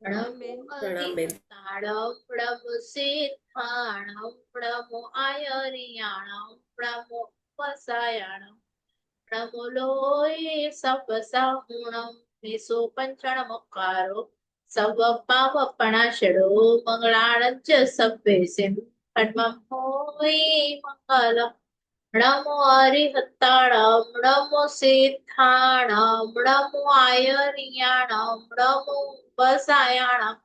પ્રણામ બેન. પ્રણામ બેન. તાળમ પ્રભુ સિદ્ધાણમ પ્રભુ આયરિયાણમ પ્રભુ વસાયાણમ પ્રભુ લોય સપ સાહુણમ વિસો પંચણ મુકારો સવ પાવ પણાશડો મંગળાળંચ સભ્ય સિમ પદ્મમ હોય મંગલમ નમો હરિહતાણમ નમો સિદ્ધાણમ નમો આયરિયાણમ નમો વસાયાણમ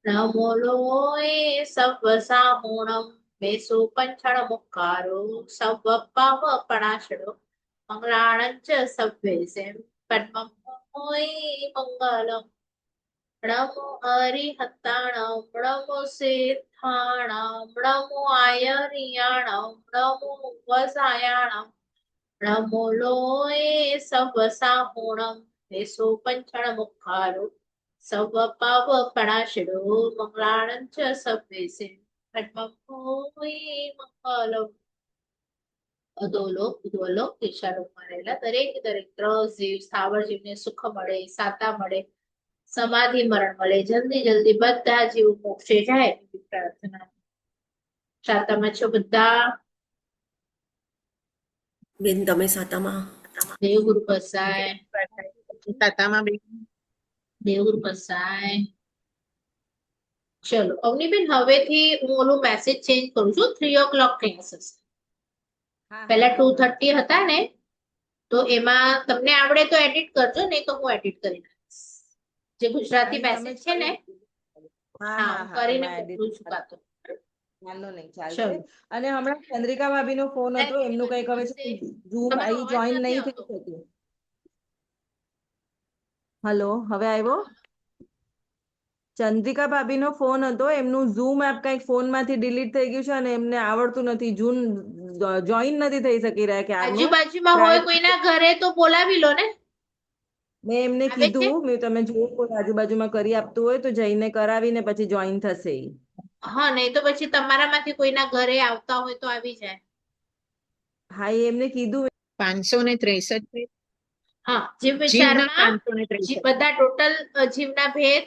નમો લોય સવ સાહુણમ બેસો પંચણ મુકારો સવ પાવ પણાશડો મંગળાણંચ સભ્ય પદ્મમ હોય મંગલમ નમો હરિહતાણમ નમો સિદ્ધાણમ નમો આયરિયાણમ નમો વસાયાણમ નમો લોય સવ સાહુણમ બેસો પંચણ મુખારો સવ પાવ પણાશડો મંગળાણંચ સભ્ય પદ્મમ હોય મંગલમ અધોલોક ઉધોલોક દિશાલોકમાં રહેલા દરેક ગ્રહ જીવ સ્થાવર જીવને સુખ મળે, સાતા મળે, સમાધિ મરણ મળે, જલ્દી જલ્દી બધા જીવ મોક્ષે જાય એવી પ્રાર્થના. સાતામાં છો બધા? બેન તમે સાતામાં? દેવગુરુ પસાય. સાતામાં બેન. દેવગુરુ પસાય. ચલો અવનીબેન, હવેથી હું ઓલું મેસેજ ચેન્જ કરું છું. 3 o'clock ક્લાસ હશે. પહેલા 2:30 હતા ને, તો એમાં તમને આવડે તો એડિટ કરજો, નહીં તો હું એડિટ કરી નાખીશ. જે ગુજરાતી મેસેજ છે ને, હા કરીને મોકલું છું કાતો. વાંધો નહીં, ચાલશે. અને હમણાં ચંદ્રિકા ભાભીનો ફોન હતો, એમનું કઈક હવે ઝૂમ આઈ જોઈન નહીં થઈ શક્યું. હેલો, હવે આવ્યો? ચંદ્રિકા ભાભીનો ફોન હતો, એમનું ઝૂમ એપ કઈક ફોનમાંથી ડિલીટ થઈ ગયું છે અને એમને આવડતું નથી, જોઈન નથી થઈ શકી રહ્યા. કે આજુબાજુમાં હોય કોઈના ઘરે તો બોલાવી લો ને. મેં એમને કીધું, તમે જો કોઈ આજુબાજુમાં કરી આપતું હોય તો જઈને કરાવીને પછી જોઈન થશે. હા, નહીં તો પછી તમારામાંથી કોઈના ઘરે આવતા હોય તો આવી જાય. હા, એમને કીધું. 563. હા, જીવ વિચારમાં બધા ટોટલ જીવના ભેદ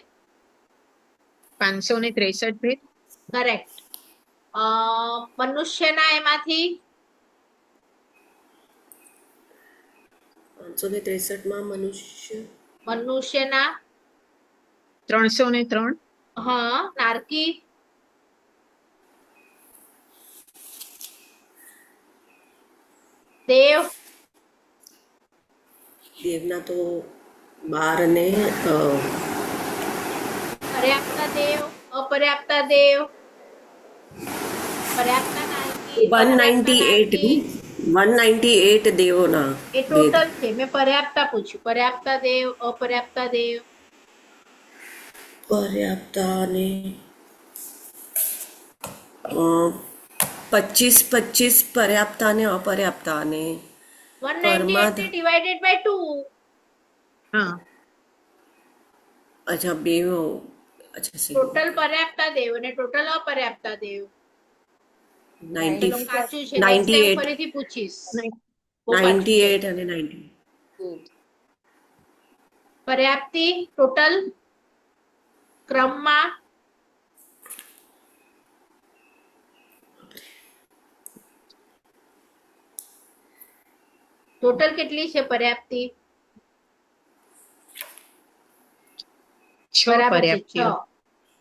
563 ભેદ. કરેક્ટ. મનુષ્યના એમાંથી 563 માં મનુષ્યના 303. હા, નારકી દેવના તો 12 અને પર્યાપ્તા દેવ, અપર્યાપ્તા દેવ, પર્યાપ્તા નારકી 198 દેવોના એ ટોટલ છે. મેં પર્યાપ્તા પૂછ્યું. પર્યાપ્તા દેવ, અપર્યાપ્તા દેવ, પર્યાપ્તા અને 25 પર્યાપ્તા અને અપર્યાપ્તા અને 198 ડિવાઇડેડ બાય 2. હા, અચ્છા, બે. અચ્છા, ટોટલ પર્યાપ્તા દેવ અને ટોટલ અપર્યાપ્તા દેવ 98 સાચું છે. નેક્સ્ટ ટાઈમ ફરીથી પૂછીશ. 98 અને 90. પર્યાપ્તિ ટોટલ ક્રમમાં ટોટલ કેટલી છે પર્યાપ્તિ? 6 પર્યાપ્તિઓ.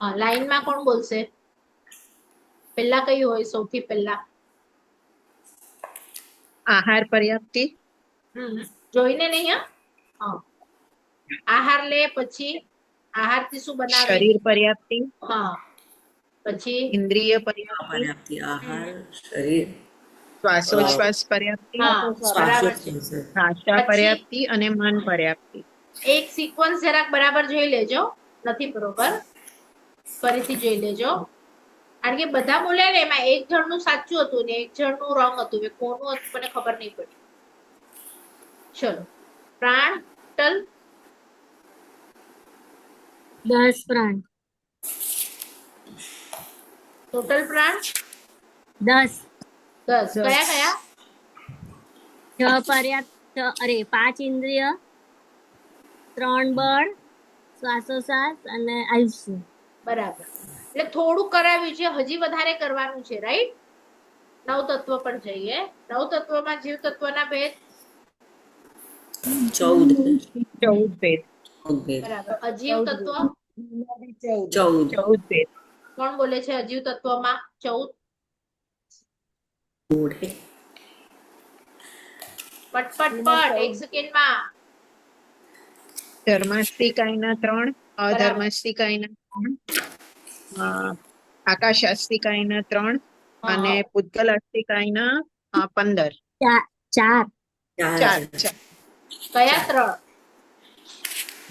હા, લાઈનમાં કોણ બોલશે? પહેલા કઈ હોય સૌથી પહેલા? આહાર પર્યાપ્તિ. જોઈને નહીં. હા, આહાર લે પછી આહારથી શું બનાવે? શરીર પર્યાપ્તિ. હા, પછી ઇન્દ્રિય પર્યાપ્તિ. આહાર, શરીર, શ્વાસોચ્છ્વાસ પર્યાપ્તિ, ભાષા પર્યાપ્તિ અને મન પર્યાપ્તિ. એક સિક્વન્સ જરાક બરાબર જોઈ લેજો, નથી બરોબર, ફરીથી જોઈ લેજો. કારણ કે બધા બોલ્યા ને એમાં એક જણનું સાચું હતું ને એક જણનું રોંગ હતું. કોનું હતું મને ખબર નહીં પડી. ચલો, પ્રાણ ટોટલ 10 પ્રાણ. ટોટલ પ્રાણ 10. કયા કયા? 6 પર્યાપ્ત, 5 ઇન્દ્રિય, 3 બળ, શ્વાસોશ્વાસ અને આયુષ્ય. બરાબર. એટલે થોડું કરાવ્યું છે, હજી વધારે કરવાનું છે, રાઈટ? નવ તત્વ પર જઈએ. નવ તત્વમાં જીવ તત્વના ભેદ. 14 ભેદ. બરાબર. અજીવ તત્વ 14 ભેદ. કોણ બોલે છે? અજીવ તત્વમાં 14. પટ એક સેકન્ડમાં. ધર્માસ્તિકાયના 3, અધર્માસ્તિકાયના 3, આકાશાસ્તિકાયના 3 અને પુદ્ગલાસ્તિકાયના 15. 4 4. કયા 3?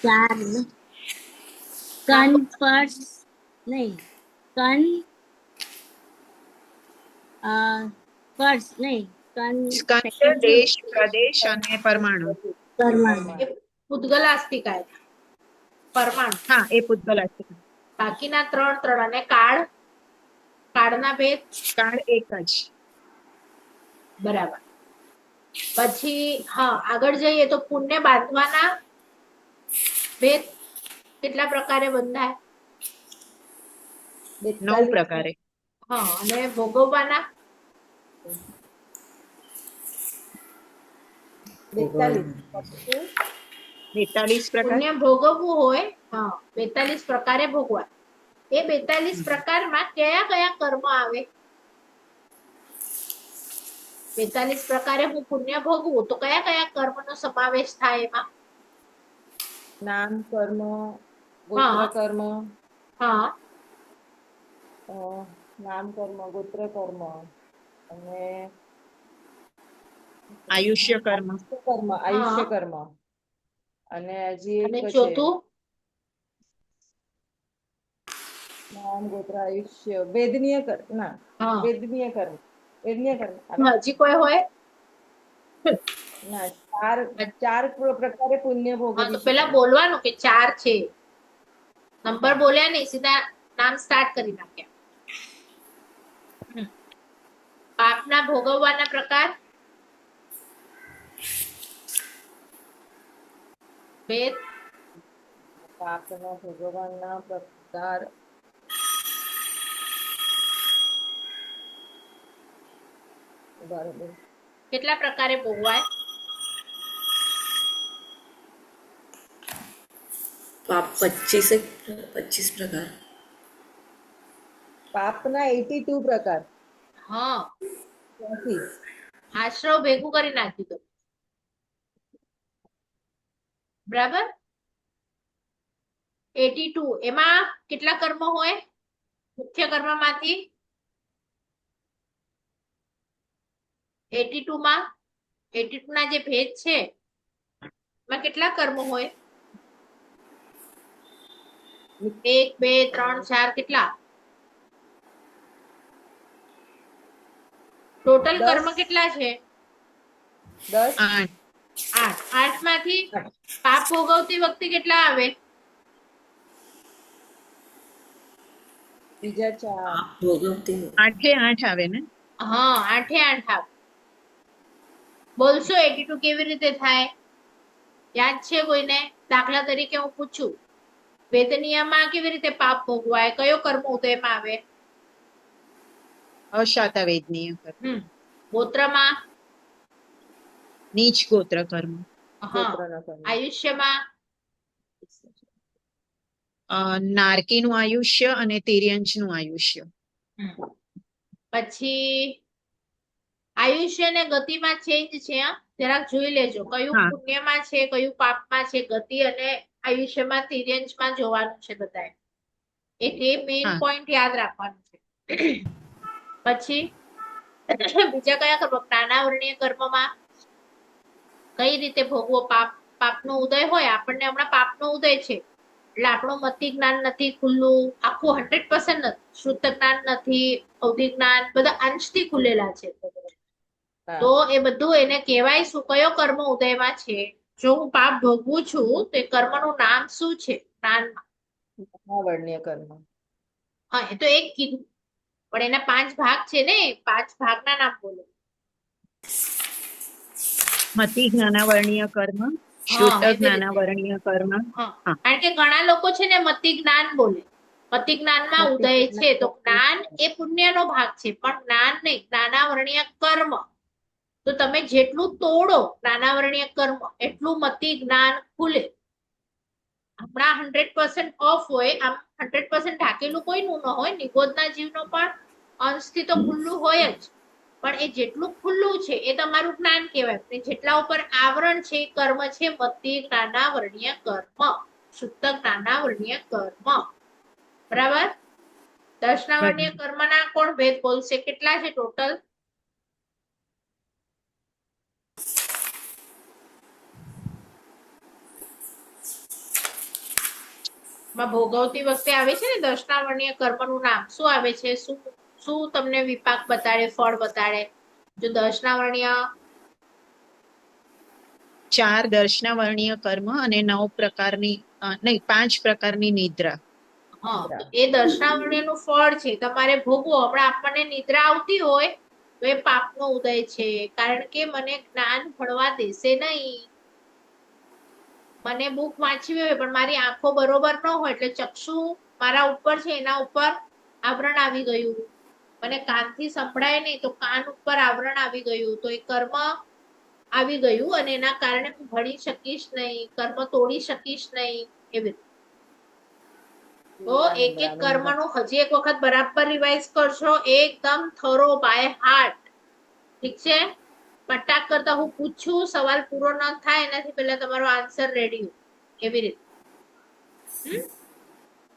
4 ને કન સ્પર્શ નહીં, કન સ્પર્શ નહીં, કન સ્કંદ, દેશ, પ્રદેશ અને પરમાણુ. પરમાણુ. એ પુદ્ગલાસ્તિકાય પરમાણુ. હા, એ પુદ્ગલાસ્તિકાય. બાકીના 3 અને કાળના ભેદ. કાળ એક જ. બરાબર. પછી આગળ જઈએ તો પુણ્ય બાંધવાના ભેદ કેટલા પ્રકારે બંધાય? 9 પ્રકારે. અને ભોગવવાના 42 પ્રકાર. પુણ્ય ભોગવવું હોય 42 પ્રકારે ભોગવા. એ 42 પ્રકારમાં કયા કયા કર્મ આવે? 42 પ્રકારે હું પુણ્ય ભોગવું તો કયા કયા કર્મનો સમાવેશ થાય એમાં? નામ કર્મ, ગોત્ર કર્મ, નામ કર્મ, ગોત્ર કર્મ અને આયુષ્ય કર્મ. આયુષ્ય કર્મ અને હજી એક છે ચોથું નામ, ગોત્ર, આયુષ્ય, વેદનીય કર્મ. ના, વેદનીય કર્મ. હજી કોઈ હોય? ના, ચાર પ્રકારે પુણ્ય ભોગવી. તો પેલા બોલવાનું કે 4 છે. નંબર બોલ્યા નહીં, સીધા નામ સ્ટાર્ટ કરી નાખ્યા. પાપના ભોગવવાના પ્રકાર ભેદ. પાપના ભોગવવાના પ્રકાર બરાબર. કેટલા પ્રકારે ભોગવાય? પાપ 25 પ્રકાર. પાપના 82 પ્રકાર. આશ્રવ ભેગું કરી નાખ્યું તો બરાબર. 82 એમાં કેટલા કર્મ હોય? મુખ્ય કર્મમાંથી 82 ના જે ભેદ છે એમાં કેટલા કર્મ હોય? 1 2 3 4 કેટલા ટોટલ કર્મ કેટલા છે? 10. 8 માંથી પાપ ભોગવતી વખતે કેટલા આવે? બીજા 4. ભોગવતી 8 આવે ને? 8 આવે. બોલશો 82 કેવી રીતે થાય? યાદ છે કોઈને? દાખલા તરીકે હું પૂછું, વેદનીયમાં કેવી રીતે પાપ ભોગવાય? કયો કર્મ ઉદયમાં આવે? અશાતા વેદનીય કર્મ. ગોત્રમાં નીચ ગોત્ર કર્મ. આયુષ્યમાં નારકીનું આયુષ્ય અને તિર્યંચનું આયુષ્ય. પછી આયુષ્ય ને ગતિમાં ચેન્જ છે. જરાક જોઈ લેજો કયું પુણ્યમાં છે, કયું પાપમાં છે ગતિ, અને આયુષ્યમાં તિર્યંચમાં જોવાનું છે બધાએ. એટલે મેઇન પોઈન્ટ યાદ રાખવાનું છે. પછી બીજા કયા કર્મ? જ્ઞાનાવરણીય કર્મમાં કઈ રીતે ભોગવો? પાપનો ઉદય હોય, આપણને હમણાં પાપનો ઉદય છે એટલે આપણું મતિ જ્ઞાન નથી ખુલ્લું, આખું 100% નથી, શુદ્ધ જ્ઞાન નથી, અવધિ જ્ઞાન બધા અંશથી ખુલેલા છે. તો એ બધું એને કહેવાય શું? કયો કર્મ ઉદયમાં છે? જો હું પાપ ભોગવું છું તો એ કર્મનું નામ શું છે? જ્ઞાનાવરણીય કર્મ. એ તો એક કીધું, પણ એના 5 ભાગ છે ને, 5 ભાગના નામ બોલો. મતિ જ્ઞાનાવરણીય કર્મ, છૂટક એવી નાના રીતે. વર્ણીય કર્મ. હા હા. કારણ કે ઘણા લોકો છે ને મતિ જ્ઞાન બોલે. મતિ જ્ઞાનમાં મતિ ઉદય જ્ઞાન છે તો જ્ઞાન એ પુણ્યનો ભાગ છે પણ જ્ઞાન નહીં, જ્ઞાનાવરણીય કર્મ. તો તમે જેટલું તોડો જ્ઞાનાવરણીય કર્મ એટલું મતિ જ્ઞાન ખુલે. હમણાં 100% ઓફ હોય, આમ 100% ઢાંકેલું કોઈનું ન હોય, નિબોધના જીવનો પણ અંશથી તો ખુલ્લું હોય જ, પણ એ જેટલું ખુલ્લું છે એ તમારું જ્ઞાન કહેવાય. અને જેટલા ઉપર આવરણ છે એ કર્મ છે મતિ જ્ઞાનાવરણીય કર્મ, શુદ્ધ જ્ઞાનાવરણીય કર્મ. બરાબર? દર્શનાવરણીય કર્મના કોણ ભેદ બોલશે? કેટલા છે ટોટલ? ભોગવતી વખતે આવે છે ને દર્શનાવરણીય કર્મનું નામ શું આવે છે? શું શું તમને વિપાક બતાડે, ફળ બતાડે? જો દર્શનાવરણીય 4 દર્શનાવર્ણીય કર્મ અને 9 પ્રકારની નહીં 5 પ્રકારની નિદ્રા. હા તો એ દર્શનાવરણીયનું ફળ છે, તમારે ભોગવો. હમણાં આપણને નિદ્રા આવતી હોય તો એ પાપનો ઉદય છે, કારણ કે મને જ્ઞાન ભણવા દેશે નહીં. મને બુક વાંચવી હોય પણ મારી આંખો બરોબર ન હોય એટલે ચક્ષુ મારા ઉપર છે એના ઉપર આવરણ આવી ગયું. મને કાનથી સંભળાય નહીં તો કાન ઉપર આવરણ આવી ગયું, તો એ કર્મ આવી ગયું અને એના કારણે હું ભણી શકીશ નહીં, કર્મ તોડી શકીશ નહીં. એવી રીતે. તો એક એક કર્મનું હજી એક વખત બરાબર રિવાઇઝ કરશો, એકદમ થરો બાય હાર્ટ. ઠીક છે? પટાક કરતા હું પૂછું, સવાલ પૂરો ન થાય એનાથી પહેલા તમારો આન્સર રેડી હોય, એવી રીતે.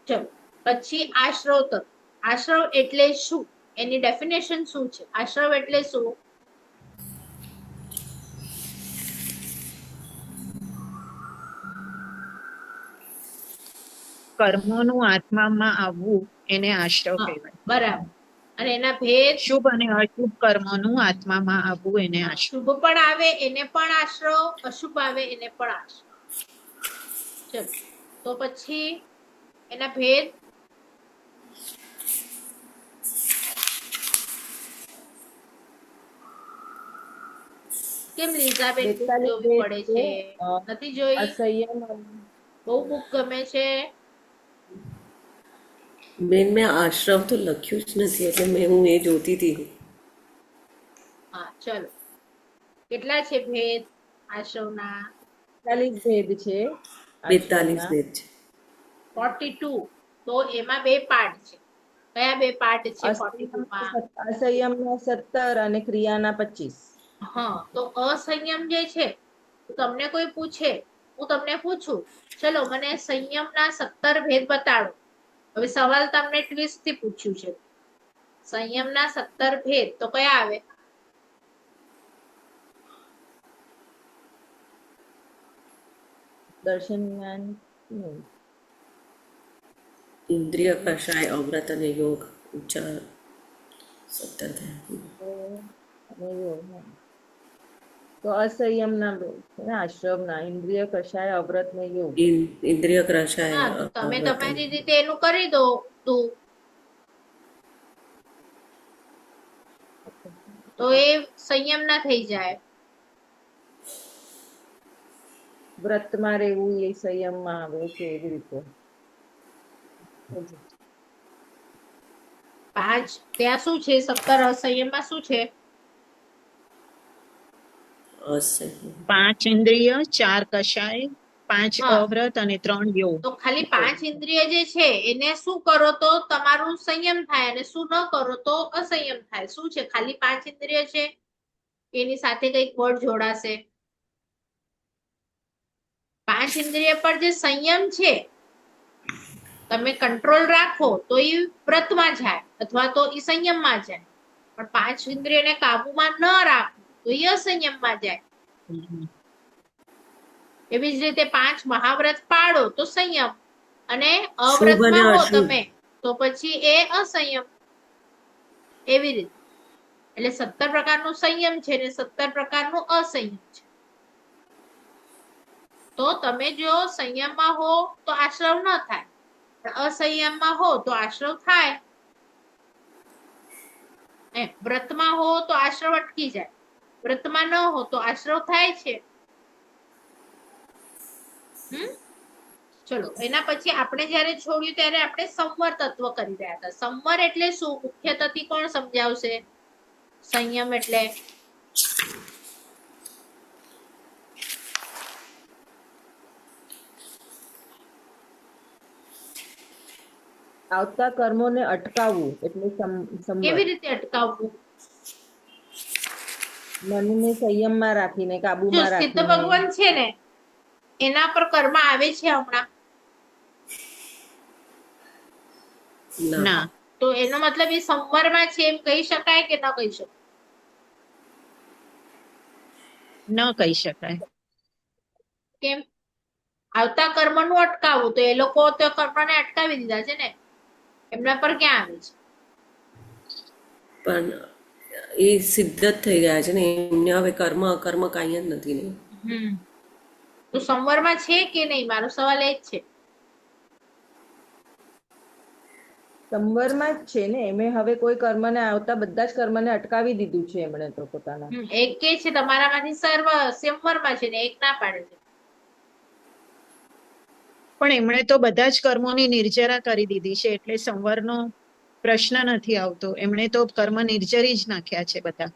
ચલો પછી આશ્રવ તત્વ. આશ્રવ એટલે શું? એની ડેફિનેશન શું છે? આશ્રવ એટલે શું? કર્મોનું આત્મામાં આવવું એને આશ્રવ કહેવાય. બરાબર. અને એના ભેદ? શુભ અને અશુભ કર્મોનું આત્મામાં આવવું એને આશ્રવ. શુભ પણ આવે એને પણ આશ્રવ, અશુભ આવે એને પણ આશ્રવ. ચલો તો પછી એના ભેદ? કેમ લીઝાબેન બુક જોવી પડે છે? નથી જોઈ? અસંયમ બહુ બુક ગમે છે? બેન મેં આશ્રવ તો લખ્યું જ નથી એટલે હું એ જોતી હતી. હા ચલો. કેટલા છે ભેદ આશ્રવના? 42 ભેદ છે. 42 ભેદ છે. 42. તો એમાં 2 પાર્ટ છે. કયા 2 પાર્ટ છે 42 માં? અસંયમના 17 અને ક્રિયાના 25. હા તો અસંયમ જે છે, તમને કોઈ પૂછે, હું તમને પૂછું ચલો મને સંયમના 17 ભેદ બતાડો. હવે સવાલ તમને ટ્વિસ્ટ થી પૂછ્યું છે. સંયમના 17 ભેદ તો કયા આવે? દર્શન જ્ઞાન નહીં. ઇન્દ્રિય કષાય, અવ્રત અને યોગ, ઉચ્ચાર 17 અને યોગ. તો અસંયમના ભેદ છે ને આશ્રમના, ઇન્દ્રિય કષાય, અવ્રત ને યોગ. ઇન્દ્રિય કષાય, હા તો તમે અવ્રત તમારી રીતે એનું કરી દો તું. તો એ સંયમ ના થઈ જાય. વ્રતમાં રહેવું એ સંયમમાં આવે છે એવી રીતે. 5 ત્યાં શું છે? 17 અસંયમમાં શું છે? અસંયમ. 5 ઇન્દ્રિય, 4 કષાય, 5 હા. અવ્રત અને 3 યોગ. તો ખાલી 5 ઇન્દ્રિય જે છે એને શું કરો તો તમારું સંયમ થાય અને શું ન કરો તો અસંયમ થાય. શું છે? ખાલી 5 ઇન્દ્રિય છે, એની સાથે કઈક વર્ડ જોડાશે. 5 ઇન્દ્રિય પર જે સંયમ છે, તમે કંટ્રોલ રાખો તો એ વ્રતમાં જાય અથવા તો એ સંયમમાં જાય. પણ 5 ઇન્દ્રિયને કાબુમાં ન રાખો તો એ અસંયમમાં જાય. એવી જ રીતે 5 મહાવ્રત પાડો તો સંયમ, અને અવ્રતમાં હો તમે તો પછી એ અસંયમ. એવી રીતે. એટલે 17 પ્રકારનું સંયમ છે ને 17 પ્રકારનું અસંયમ છે. તો તમે જો સંયમમાં હો તો આશ્રવ ન થાય, પણ અસંયમમાં હો તો આશ્રવ થાય. વ્રતમાં હો તો આશ્રવ અટકી જાય, વ્રતમાં ન હો તો આશ્રવ થાય છે. ચલો એના પછી આપણે જયારે છોડ્યું ત્યારે આપણે સંવર તત્વ કરી રહ્યા હતા. સંવર એટલે શું? મુખ્ય તત્વ કોણ સમજાવશે? સંયમ એટલે આવતા કર્મોને અટકાવવું એટલે સંવર. કેવી રીતે અટકાવવું? મનને સંયમમાં રાખીને, જો કાબુમાં સિદ્ધ રાખીને. ભગવાન છે ને એના પર કર્મ આવે છે હમણાં, ના. ના, તો એનો મતલબ એ સંવરમાં છે એમ કહી શકાય કે ન કહી શકાય? ન કહી શકાય. કેમ? આવતા કર્મનું અટકાવવું, તો એ લોકો તો કર્મને અટકાવી દીધા છે ને, એમના પર ક્યાં આવે છે? પણ એ સિદ્ધ જ થઈ ગયા છે ને, એમને હવે કર્મ અકર્મ કાંઈ જ નથી ને. તો સંવરમાં છે કે નહીં? મારો સવાલ એ જ છે. સંવરમાં જ છે ને, એમે હવે કોઈ કર્મને આવતા બધા જ કર્મને અટકાવી દીધું છે એમણે તો પોતાના. એક કે છે તમારામાંથી સંવરમાં છે ને એક ના પાડે છે. પણ એમણે તો બધા જ કર્મોની નિર્જરા કરી દીધી છે, એટલે સંવરનો પ્રશ્ન નથી આવતો. એમણે તો કર્મ નિર્જરી જ નાખ્યા છે બધા.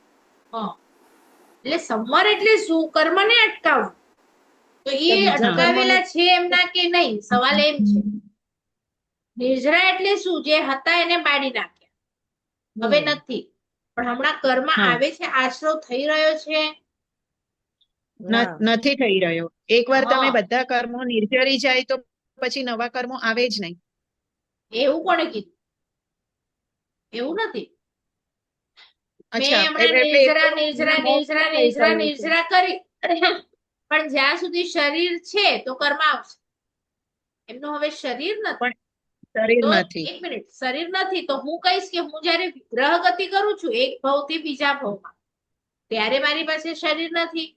એટલે સંવર એટલે શું? કર્મને અટકાવવું. તો એ બીજા અટકાવેલા છે એમના કે નહીં? સવાલ એમ છે. નિર્જરા એટલે શું? જે હતા એને બાળી નાખ્યા, હવે નથી. પણ હમણાં કર્મ આવે છે, આશરો થઈ રહ્યો છે? નથી થઈ રહ્યો. એકવાર હા. તમે બધા કર્મો નિર્જરી જાય તો પછી નવા કર્મો આવે જ નહીં. એવું કોણે કીધું? એવું નથી. મેં અચ્છા, હમણાં નિર્જરા કરી, પણ જ્યાં સુધી શરીર છે તો કર્મ આવશે. એમનું હવે શરીર નથી. પણ શરીર તો નથી. એક મિનિટ, શરીર નથી તો હું કહીશ કે હું જયારે વિગ્રહ ગતિ કરું છું એક ભવથી બીજા ભવમાં, ત્યારે મારી પાસે શરીર નથી,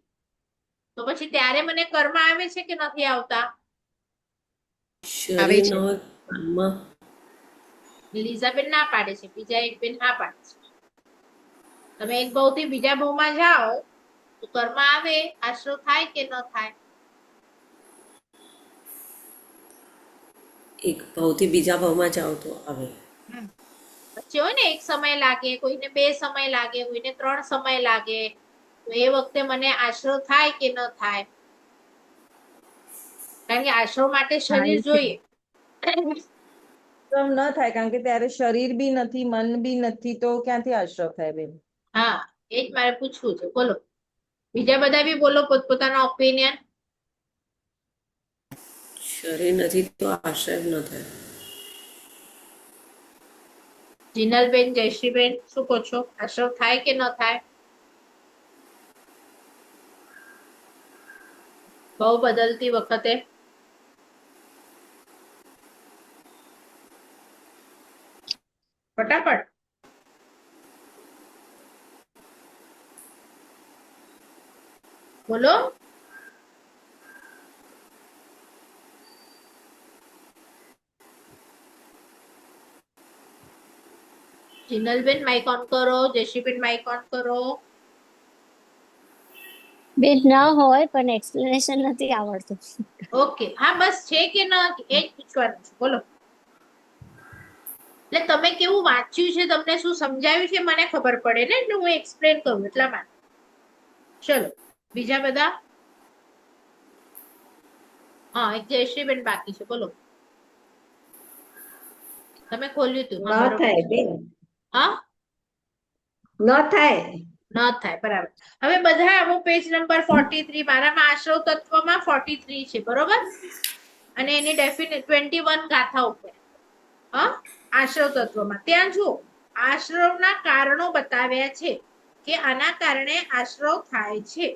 તો પછી ત્યારે મને કર્મ આવે છે કે નથી આવતા? આવે છે. શરીરનો કર્મ લીઝાબેન ના પાડે છે, બીજા એક બેન ના પાડે છે. તમે એક ભવથી બીજા ભવમાં જાઓ તો કર્મ આવે, આશરો થાય કે ન થાય? એક ભાવથી બીજા ભાવમાં જાઓ તો આવે. વચ્ચે હોય ને, એક સમય લાગે, કોઈને 2 સમય લાગે, કોઈને 3 સમય લાગે, તો એ વખતે મને આશરો થાય કે ન થાય? કારણ કે આશરો માટે શરીર જોઈએ. ન થાય, કારણ કે ત્યારે શરીર બી નથી, મન બી નથી, તો ક્યાંથી આશ્રય થાય બેન? હા, એ જ મારે પૂછવું છે. બોલો, બીજા બધા બી બોલો પોતપોતાના ઓપિનિયન. શરીર નથી તો આશ્રય ન થાય. જીનલબેન, જયશ્રીબેન, શું કહો છો? આશરો થાય કે ન થાય? બહુ બદલતી વખતે ફટાફટ બોલો. જીનલબેન માઇક ઓન કરો, જયશ્રીબેન માઇક ઓન કરો. બેન ના હોય પણ એક્સપ્લેનેશન નથી આવડતું. ઓકે, હા બસ છે કે ન એ જ પૂછવાનું છે. બોલો. એટલે તમે કેવું વાંચ્યું છે, તમને શું સમજાવ્યું છે મને ખબર પડે ને, એટલે હું એક્સપ્લેન કરું એટલા માટે. ચલો બીજા બધા. હા, એક જયશ્રીબેન બાકી છે, બોલો. તમે ખોલ્યું તું? ન થાય બેન, હા, ન થાય. ન થાય, બરાબર. હવે બધા આવો પેજ નંબર 43, મારામાં આશ્રવ તત્વમાં 43 છે, બરોબર? અને એની ડેફિનેટ 21 ગાથા ઉપર. હા, આશ્રવ તત્વમાં ત્યાં જુઓ, આશ્રવના કારણો બતાવ્યા છે કે આના કારણે આશ્રવ થાય છે,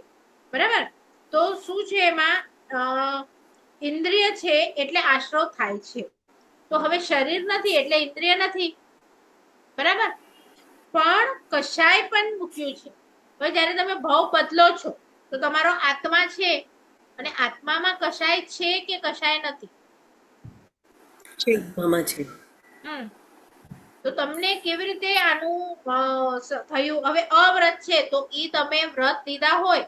બરાબર? તો શું છે એમાં? ઇન્દ્રિય છે એટલે આશ્રવ થાય છે. તો હવે શરીર નથી એટલે ઇન્દ્રિય નથી, બરાબર? પણ કશાય પણ મૂક્યું છે. હવે જ્યારે તમે ભાવ બદલો છો તો તમારો આત્મા છે, અને આત્મામાં કશાય છે કે કશાય નથી? આત્મામાં છે. તો તમને કેવી રીતે આનું થયું? હવે અવ્રત છે તો ઈ તમે વ્રત લીધા હોય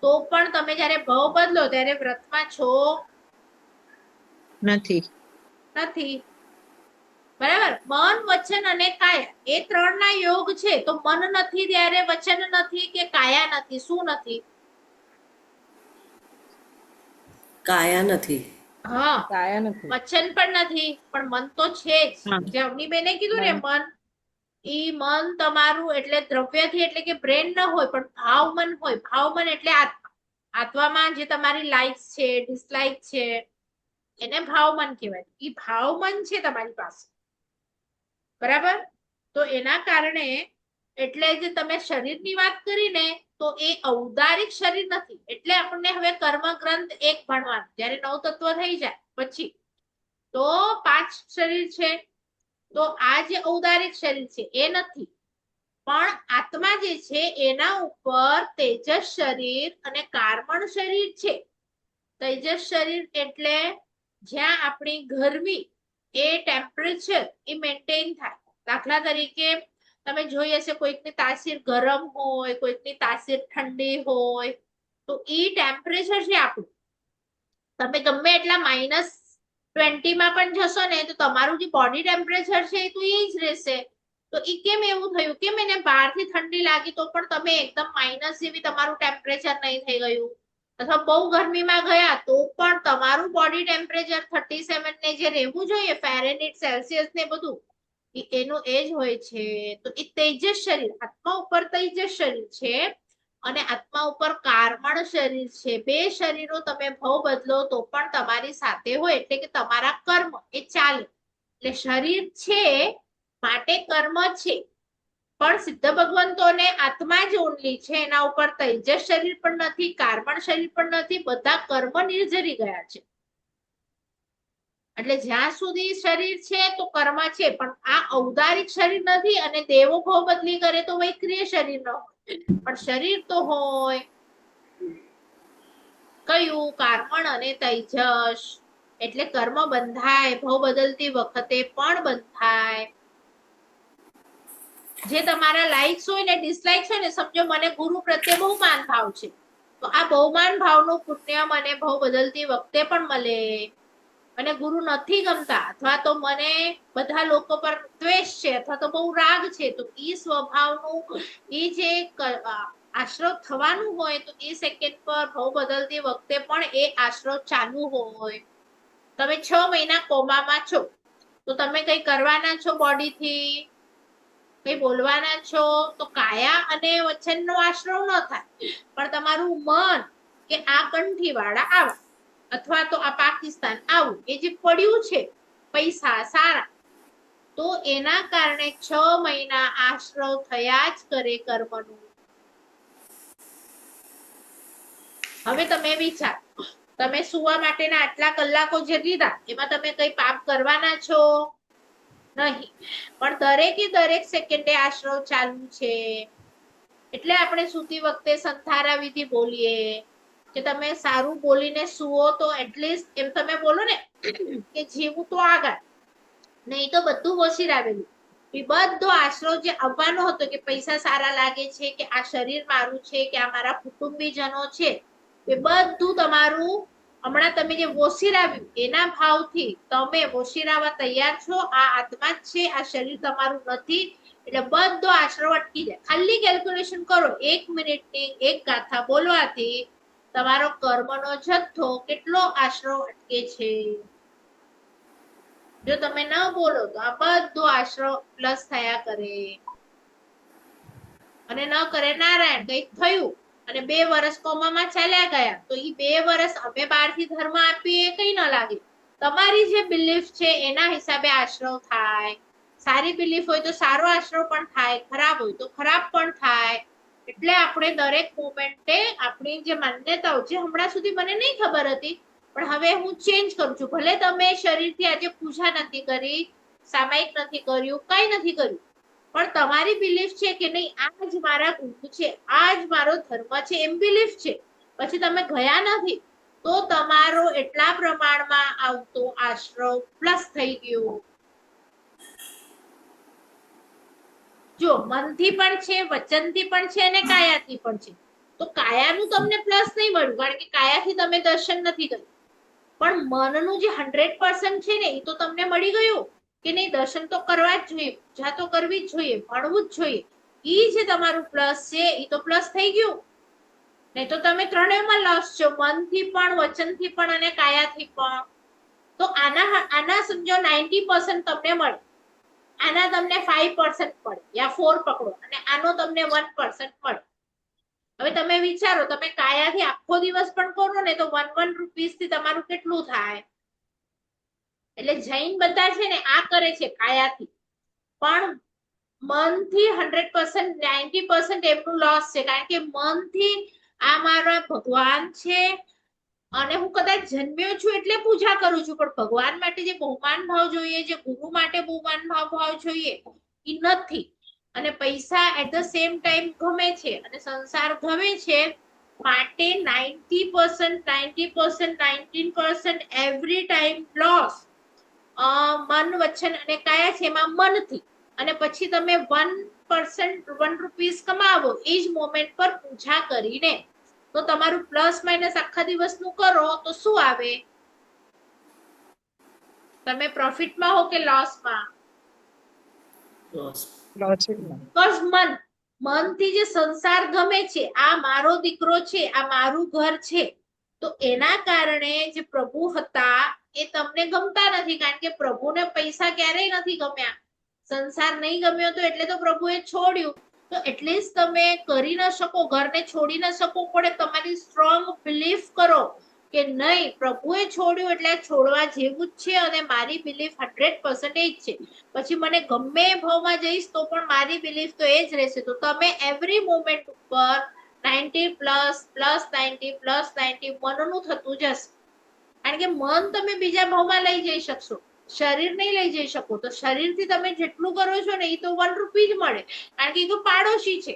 તો પણ તમે જ્યારે ભાવ બદલો ત્યારે વ્રતમાં છો નથી. નથી. બરાબર. મન, વચન અને કાયા એ ત્રણના યોગ છે. તો મન નથી ત્યારે વચન નથી કે કાયા નથી? શું નથી? કાયા નથી. હા, કાયા નથી. વચન પણ નથી, પણ મન તો છે જ. હા. જે અવનીબેને કીધું ને, મન, ઈ મન તમારું એટલે દ્રવ્યથી, એટલે કે બ્રેન ન હોય, પણ ભાવ મન હોય. ભાવ મન એટલે આત્મા. આત્મામાં જે તમારી લાઈક્સ છે, ડિસલાઈક છે, એને ભાવ મન કહેવાય. ઈ ભાવ મન છે તમારી પાસે. બરાબર. તો એના કારણે એટલે જે તમે શરીરની વાત કરી ને, તો એ ઔદારિક શરીર નથી. એટલે આપણને હવે કર્મ ગ્રંથ 1 ભણવાનું, જ્યારે 9 તત્વ થઈ જાય પછી તો 5 શરીર છે. તો આ જે ઔદારિક શરીર છે એ નથી, પણ આત્મા જે છે એના ઉપર તેજસ શરીર અને કાર્બન શરીર છે. તેજસ શરીર એટલે જ્યાં આપણી ગરમી એ ટેમ્પરેચર એ મેન્ટેન થાય. દાખલા તરીકે તમે જોઈ હશે, કોઈકની તાસીર ગરમ હોય, કોઈકની તાસીર ઠંડી હોય, તો ઈ ટેમ્પરેચર છે આપણું. તમે ગમે એટલા -20 માં પણ જશો ને, તો તમારું જે બોડી ટેમ્પરેચર છે એ તો એ જ રહેશે. તો ઈ કેમ એવું થયું? કેમ એને બહારથી ઠંડી લાગી તો પણ તમે એકદમ માઇનસ જેવી તમારું ટેમ્પરેચર નહીં થઈ ગયું? અથવા બહુ ગરમીમાં ગયા તો પણ તમારું બોડી ટેમ્પરેચર 37 ને જે રહેવું જોઈએ, ફેરેનહીટ, સેલ્સિયસ ને બધું, એનું એ જ હોય છે. તો એ તેજસ શરીર, આત્મા ઉપર તેજસ શરીર છે અને આત્મા ઉપર કાર્બન શરીર છે. બે શરીરો તમે ભાવ બદલો તો પણ તમારી સાથે હોય, એટલે કે તમારા કર્મ એ ચાલે. એટલે શરીર છે માટે કર્મ છે. પણ સિદ્ધ ભગવંતોને આત્મા જ ઓનલી છે, એના ઉપર તેજસ શરીર પણ નથી, કાર્બન શરીર પણ નથી, બધા કર્મ નિર્જરી ગયા છે. એટલે જ્યાં સુધી શરીર છે તો કર્મ છે, પણ આ ઔદારિક શરીર નથી. અને દેવો ભાવ બદલી કરે તો વૈક્રિય શરીર ન હોય, પણ શરીર તો હોય. કયું? કાર્બન અને તેજસ. એટલે કર્મ બંધાય, ભાવ બદલતી વખતે પણ બંધાય. જે તમારા લાઇક્સ હોય ને, ડિસલાઇક્સ હોય ને, સમજો મને ગુરુ પ્રત્યે બહુ માન ભાવ છે, તો આ બહુમાન ભાવનું પુણ્ય મને ભાવ બદલતી વખતે પણ મળે. મને ગુરુ નથી ગમતા, અથવા તો મને બધા લોકો પર દ્વેષ છે, અથવા તો બહુ રાગ છે, તો ઈ સ્વભાવનું ઈ જે આશ્રવ થવાનું હોય, તો એ સેકન્ડ પર ભાવ બદલતી વખતે પણ એ આશ્રવ ચાલુ હોય. તમે 6 મહિના કોમામાં છો, તો તમે કઈ કરવાના છો બોડીથી, કઈ બોલવાના છો, તો કાયા અને વચનનો આશ્રવ ન થાય, પણ તમારું મન કે આ કંઠી વાળા આવા, અથવા તો આ પાકિસ્તાન આવું, એ જે પડ્યું છે પૈસા સારા, તો એના કારણે 6 મહિના આશ્રવ થયા જ કરે કર્મનું. હવે તમે વિચાર, તમે સુવા માટેના આટલા કલાકો જે લીધા, એમાં તમે કઈ પાપ કરવાના છો? નહીં. પણ દરેકે દરેક સેકન્ડે આશ્રવ ચાલુ છે. એટલે આપણે સૂતી વખતે સંધારા વિધિ બોલીએ કે તમે સારું બોલીને સુવો, તો એટલીસ્ટ એમ તમે બોલો ને કે જીવું તો આગળ, નહીં તો બધું વસીરાવેલું. એ બધો આશ્રવ જે આવવાનો હતો, કે પૈસા સારા લાગે છે, કે આ શરીર મારું છે, કે આ મારા કુટુંબીજનો છે, એ બધું તમારું હમણાં તમે જે વોશીરાવ્યું એના ભાવથી તમે વોશીરાવા તૈયાર છો. આ આત્મા જ છે, આ શરીર તમારું નથી. એટલે બધો આશ્રવ અટકી જાય. ખાલી કેલ્ક્યુલેશન કરો, 1 મિનિટની એક ગાથા બોલવાથી તમારો કર્મનો જથ્થો કેટલો આશ્રવ અટકે છે. જો તમે ન બોલો તો આ બધો આશ્રવ પ્લસ થયા કરે. અને ન કરે નારાયણ, કઈક થયું અને 2 વર્ષ કોમામાં ચાલ્યા ગયા, તો ઈ 2 વર્ષ અમે બહારથી ધર્મ આપીએ કઈ ન લાગે. તમારી જે બિલીફ છે એના હિસાબે આશ્રવ થાય. સારી બિલીફ હોય તો સારો આશ્રવ પણ થાય, ખરાબ હોય તો ખરાબ પણ થાય. એટલે આપણે દરેક મોમેન્ટે આપણી જે માન્યતાઓ, જે હમણાં સુધી મને નહીં ખબર હતી, પણ હવે હું ચેન્જ કરું છું. ભલે તમે શરીરથી આજે પૂજા નથી કરી, સામાયિક નથી કર્યું, કઈ નથી કર્યું, પણ તમારી બિલીફ છે કે નહીં, આ જ મારા ગુરુ છે, આ જ મારો ધર્મ છે, એમ બિલીફ છે. પછી તમે ગયા નથી, તો તમારો એટલા પ્રમાણમાં આવતો આશ્રવ પ્લસ થઈ ગયો. જો મનથી પણ છે, વચનથી પણ છે અને કાયાથી પણ છે. તો કાયાનું તમને પ્લસ નહીં મળ્યું, કારણ કે કાયાથી તમે દર્શન નથી કર્યું. પણ મનનું જે 100% છે ને એ તો તમને મળી ગયું કે નહીં. દર્શન તો કરવા જ જોઈએ, પૂજા તો કરવી જ જોઈએ, ભણવું જ જોઈએ. ઈ જે તમારું પ્લસ છે એ તો પ્લસ થઈ ગયું. નહીં તો તમે ત્રણેયમાં લોસ છો, મનથી પણ, વચનથી પણ અને કાયાથી પણ. તો આના સમજો 90% તમને મળે, આના તમને 5% મળે યા 4 પકડો, અને આનો તમને 1% મળે. હવે તમે વિચારો, તમે કાયાથી આખો દિવસ પણ કરો ને તો 1 રૂપીસ થી તમારું કેટલું થાય? એટલે જૈન બધા છે ને આ કરે છે કાયાથી, પણ મનથી 100% 90% એમનું લોસ છે. કારણ કે મનથી આ મારા ભગવાન છે અને હું કદાચ જન્મ્યો છું એટલે પૂજા કરું છું, પણ ભગવાન માટે જે બહુમાન ભાવ જોઈએ, જે ગુરુ માટે બહુમાન ભાવ જોઈએ એ નથી. અને પૈસા એટ ધ સેમ ટાઈમ ગમે છે અને સંસાર ગમે છે, માટે 19% એવરી ટાઈમ લોસ મન, વચન અને કાયા છે એમાં મનથી. અને પછી તમે 1 રૂપીસ કમાવો એ જ મોમેન્ટ પર પૂજા કરીને, તો તમારું પ્લસ માઇનસ આખા દિવસનું કરો તો શું આવે? તમે પ્રોફિટમાં હો કે લોસમાં? લોસ. બીકોઝ મનથી જે સંસાર ગમે છે, આ મારો દીકરો છે, આ મારું ઘર છે, તો એના કારણે જે પ્રભુ હતા એ તમને ગમતા નથી. કારણ કે પ્રભુને પૈસા ક્યારેય નથી ગમ્યા, સંસાર નહીં ગમ્યો તો એટલે તો પ્રભુએ છોડ્યું. તો એટલીસ્ટ તમે કરી ન શકો, ઘરને છોડી ન શકો, પણ તમારી સ્ટ્રોંગ બિલીફ કરો કે નહીં, પ્રભુએ છોડ્યું એટલે છોડવા જેવું જ છે અને મારી બિલીફ 100% છે. પછી મને ગમે ભાવમાં જઈશ તો પણ મારી બિલીફ તો એ જ રહેશે. તો તમે એવરી મોમેન્ટ ઉપર 90 પ્લસ 90 મનનું થતું જશે. કારણ કે મન તમે બીજા ભાવમાં લઈ જઈ શકશો, શરીર નહીં લઈ જઈ શકો. તો શરીરથી તમે જેટલું કરો છો ને એ તો 1 રૂપી જ મળે, કારણ કે એ તો પાડોશી છે.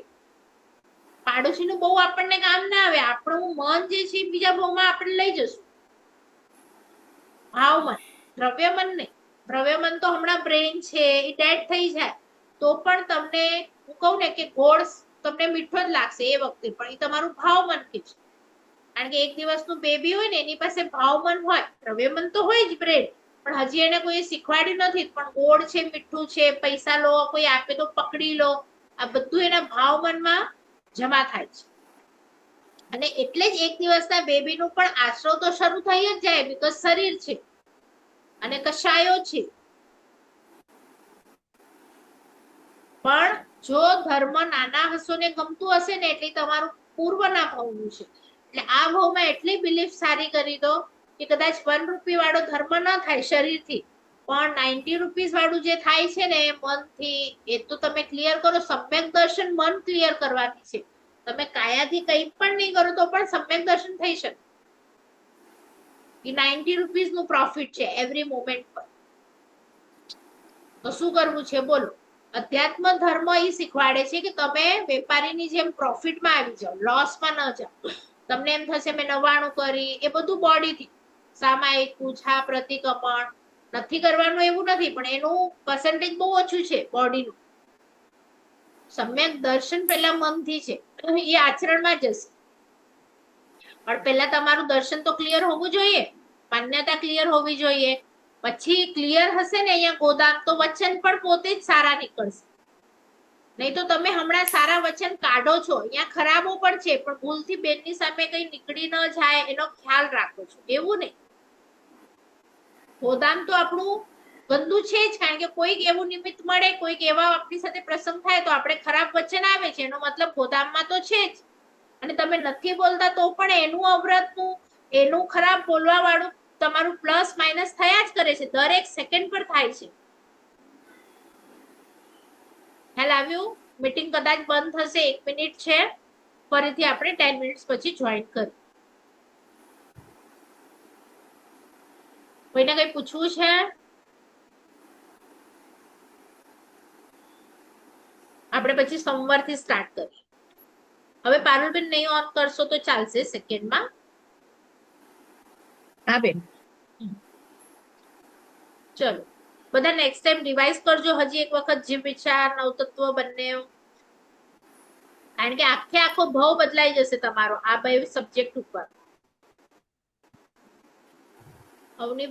પાડોશીનું બહુ આપણને કામ ના આવે. આપણું મન જે છે બીજા ભાવમાં આપણે લઈ જશું. ભાવમન, દ્રવ્યમન નહીં. દ્રવ્યમન તો હમણાં બ્રેન છે એ ડેડ થઈ જાય તો પણ તમને હું કહું ને કે ગોળ તમને મીઠો જ લાગશે એ વખતે, પણ એ તમારું ભાવમન છે. કારણ કે એક દિવસનું બેબી હોય ને એની પાસે ભાવમન હોય, દ્રવ્યમન તો હોય જ બ્રેન, પણ હજી એને કોઈ શીખવાડ્યું નથી. પણ ગોળ છે, મીઠું છે, પૈસા લો, કોઈ આપે તો પકડી લો, આ બધું એના ભાવમનમાં જમા થાય છે. અને એટલે જ એક દિવસના બેબીનું પણ આશરો તો શરૂ થઈ જ જાય, બીકોઝ શરીર છે અને કશાયો છે. પણ જો ધર્મ નાના હસોને ગમતું હશે ને એટલે તમારું પૂર્વના ભાવનું છે, એટલે આ ભાવમાં એટલી બિલીફ સારી કરી દો કે કદાચ 1 રૂપી વાળો ધર્મ ન થાય શરીરથી, પણ 90 રૂપીસ વાળું જે થાય છે ને મનથી, એ તો તમે ક્લિયર કરો. સમ્યક દર્શન મન ક્લિયર કરવાની છે. તમે કાયાથી કંઈ પણ નહીં કરો તો પણ સમ્યક દર્શન થઈ શકે. એ 90 રૂપીસ નું પ્રોફિટ છે એવરી મોમેન્ટ પર. તો શું કરવું છે બોલો? અધ્યાત્મ ધર્મ એ શીખવાડે છે કે તમે વેપારીની જેમ પ્રોફિટમાં આવી જાઓ, લોસમાં ન જાઓ. તમને એમ થશે મેં 99 કરી, એ બધું બોડીથી, સામાયિક પૂજા પ્રતિક્રમણ નથી કરવાનું એવું નથી, પણ એનું પર્સન્ટેજ બહુ ઓછું છે બોડીનું. સમ્યક દર્શન પહેલા મનથી છે, એ આચરણમાં જશે. પણ પહેલા તમારું દર્શન તો ક્લિયર હોવું જોઈએ, માન્યતા ક્લિયર હોવી જોઈએ. પછી ક્લિયર હશે ને અહીંયા ગોદામ, તો વચન પણ પોતે જ સારા નીકળશે. નહીં તો તમે હમણાં સારા વચન કાઢો છો, અહીંયા ખરાબો પણ છે, પણ ભૂલથી બેનની સામે કઈ નીકળી ન જાય એનો ખ્યાલ રાખો છો, એવું નહીં. ગોદામ તો આપણું ગંદુ છે જ, કારણ કે કોઈક એવું નિમિત્ત મળે, કોઈક એવા આપણી સાથે પ્રસંગ થાય તો આપણે ખરાબ વચન આવે છે, એનો મતલબ ગોદામમાં તો છે જ. અને તમે નથી બોલતા તો પણ એનું અવ્રતનું, એનું ખરાબ બોલવા વાળું તમારું પ્લસ માઇનસ થયા જ કરે છે, દરેક સેકન્ડ પર થાય છે. ખ્યાલ આવ્યું? મીટિંગ કદાચ બંધ થશે, 1 મિનિટ છે, ફરીથી આપણે 10 મિનિટ્સ પછી જોઈન કરીએ. કોઈને કઈ પૂછવું છે? આપણે પછી સોમવારથી સ્ટાર્ટ કરીએ. હવે પારુલબેન નહીં ઓન કરશો તો ચાલશે સેકન્ડમાં. હા બેન. ચલો બધા નેક્સ્ટ ટાઈમ રિવાઇઝ કરજો હજી એક વખત, જીવ વિચાર નવતત્વ બંને. કારણ કે આખો ભાવ બદલાઈ જશે તમારો આ બે સબ્જેક્ટ ઉપર. અવની